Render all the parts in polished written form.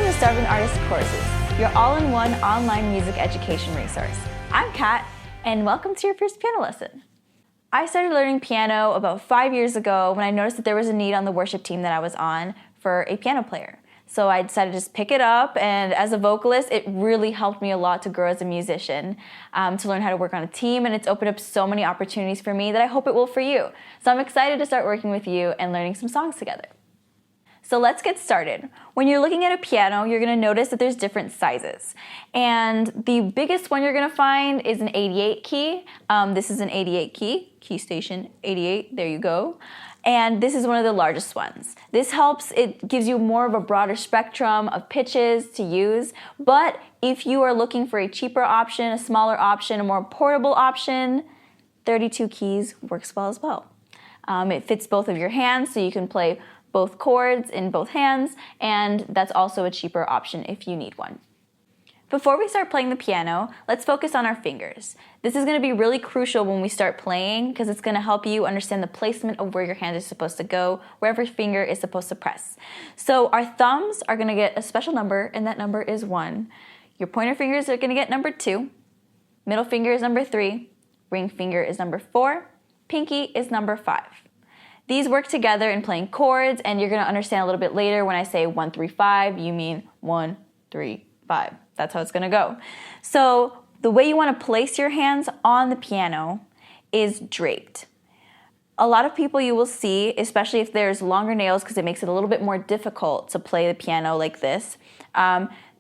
to Starving Artist Courses, your all-in-one online music education resource. I'm Kat, and welcome to your first piano lesson. I started learning piano about 5 years ago when I noticed that there was a need on the worship team that I was on for a piano player. So I decided to just pick it up, and as a vocalist, it really helped me a lot to grow as a musician, to learn how to work on a team, and it's opened up so many opportunities for me that I hope it will for you. So I'm excited to start working with you and learning some songs together. So let's get started. When you're looking at a piano, you're gonna notice that there's different sizes. And the biggest one you're gonna find is an 88 key. This is an 88 key station 88, there you go. And this is one of the largest ones. This helps, it gives you more of a broader spectrum of pitches to use, but if you are looking for a cheaper option, a smaller option, a more portable option, 32 keys works well as well. It fits both of your hands, so you can play both chords in both hands, and that's also a cheaper option if you need one. Before we start playing the piano, let's focus on our fingers. This is going to be really crucial when we start playing because it's going to help you understand the placement of where your hand is supposed to go, where every finger is supposed to press. So our thumbs are going to get a special number, and that number is 1. Your pointer fingers are going to get number 2. Middle finger is number 3. Ring finger is number 4. Pinky is number 5. These work together in playing chords, and you're going to understand a little bit later when I say 1, 3, 5, you mean 1, 3, 5. That's how it's going to go. So the way you want to place your hands on the piano is draped. A lot of people you will see, especially if there's longer nails because it makes it a little bit more difficult to play the piano like this,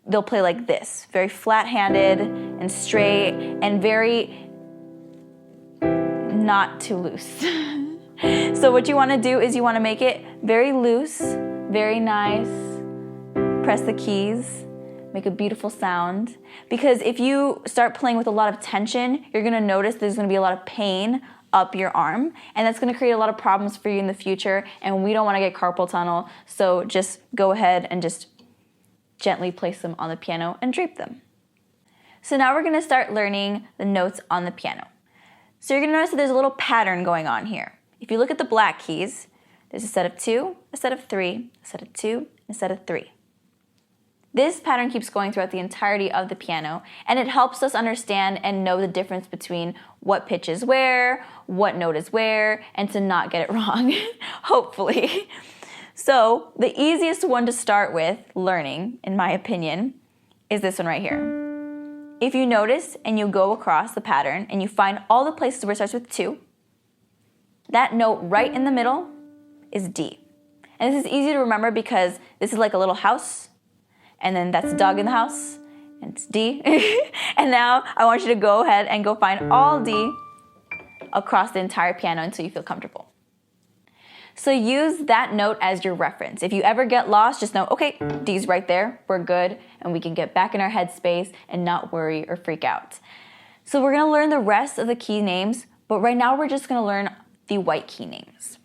they'll play like this, very flat-handed and straight and very not too loose. So what you want to do is you want to make it very loose, very nice, press the keys, make a beautiful sound. Because if you start playing with a lot of tension, you're going to notice there's going to be a lot of pain up your arm, and that's going to create a lot of problems for you in the future, and we don't want to get carpal tunnel, so just go ahead and just gently place them on the piano and drape them. So now we're going to start learning the notes on the piano. So you're going to notice that there's a little pattern going on here. If you look at the black keys, there's a set of 2, a set of 3, a set of 2, and a set of 3. This pattern keeps going throughout the entirety of the piano, and it helps us understand and know the difference between what pitch is where, what note is where, and to not get it wrong, hopefully. So the easiest one to start with learning, in my opinion, is this one right here. If you notice and you go across the pattern and you find all the places where it starts with 2, that note right in the middle is D. And this is easy to remember because this is like a little house, and then that's a dog in the house, and it's D. And now I want you to go ahead and go find all D across the entire piano until you feel comfortable. So use that note as your reference. If you ever get lost, just know, okay, D's right there, we're good, and we can get back in our headspace and not worry or freak out. So we're gonna learn the rest of the key names, but right now we're just gonna learn the white key names.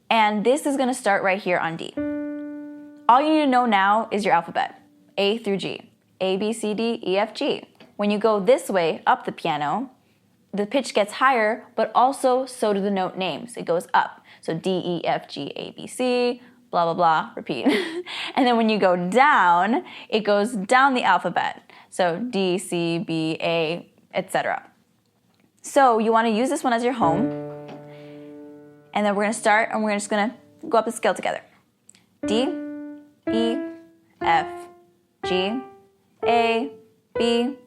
And this is going to start right here on D. All you need to know now is your alphabet, A through G, A, B, C, D, E, F, G. When you go this way up the piano, the pitch gets higher, but also so do the note names. It goes up. So D, E, F, G, A, B, C, blah, blah, blah, repeat. And then when you go down, it goes down the alphabet. So D, C, B, A, etc. So you want to use this one as your home. And then we're going to start, and we're just going to go up the scale together. D, E, F, G, A, B,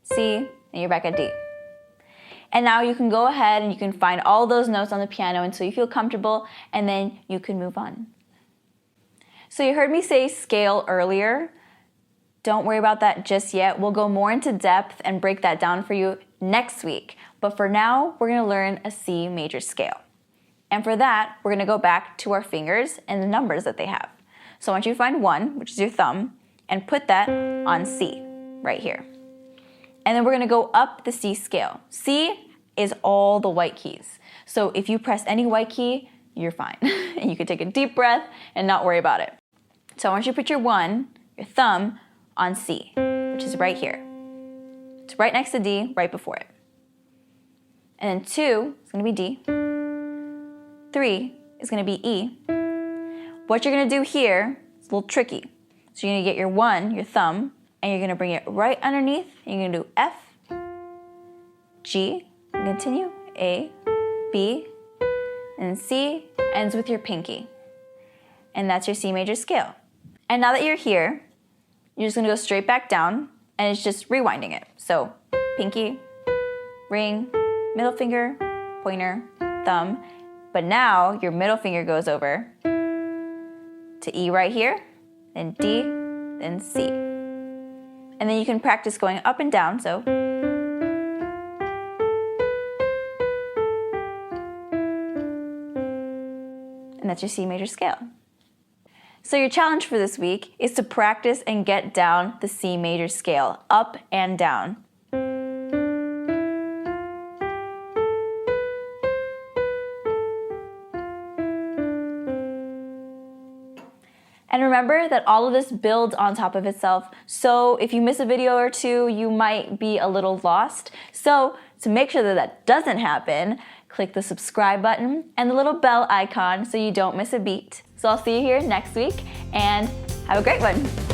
C, and you're back at D. And now you can go ahead and you can find all those notes on the piano until you feel comfortable, and then you can move on. So you heard me say scale earlier. Don't worry about that just yet. We'll go more into depth and break that down for you next week. But for now, we're going to learn a C major scale. And for that, we're going to go back to our fingers and the numbers that they have. So I want you to find 1, which is your thumb, and put that on C, right here. And then we're going to go up the C scale. C is all the white keys. So if you press any white key, you're fine. And you can take a deep breath and not worry about it. So I want you to put your 1, your thumb, on C, which is right here. It's right next to D, right before it. And then 2 is going to be D. 3 is going to be E. What you're going to do here is a little tricky. So So you're gonna get your 1, your thumb, and you're gonna bring it right underneath. And you're gonna do F, G, and continue, A, B, and C ends with your pinky. And that's your C major scale. And now that you're here, you're just gonna go straight back down, and it's just rewinding it. So pinky, ring, middle finger, pointer, thumb. But now your middle finger goes over to E right here, then D, then C. And then you can practice going up and down, so. And that's your C major scale. So your challenge for this week is to practice and get down the C major scale, up and down. And remember that all of this builds on top of itself, so if you miss a video or two, you might be a little lost. So to make sure that that doesn't happen, click the subscribe button and the little bell icon so you don't miss a beat. So I'll see you here next week, and have a great one.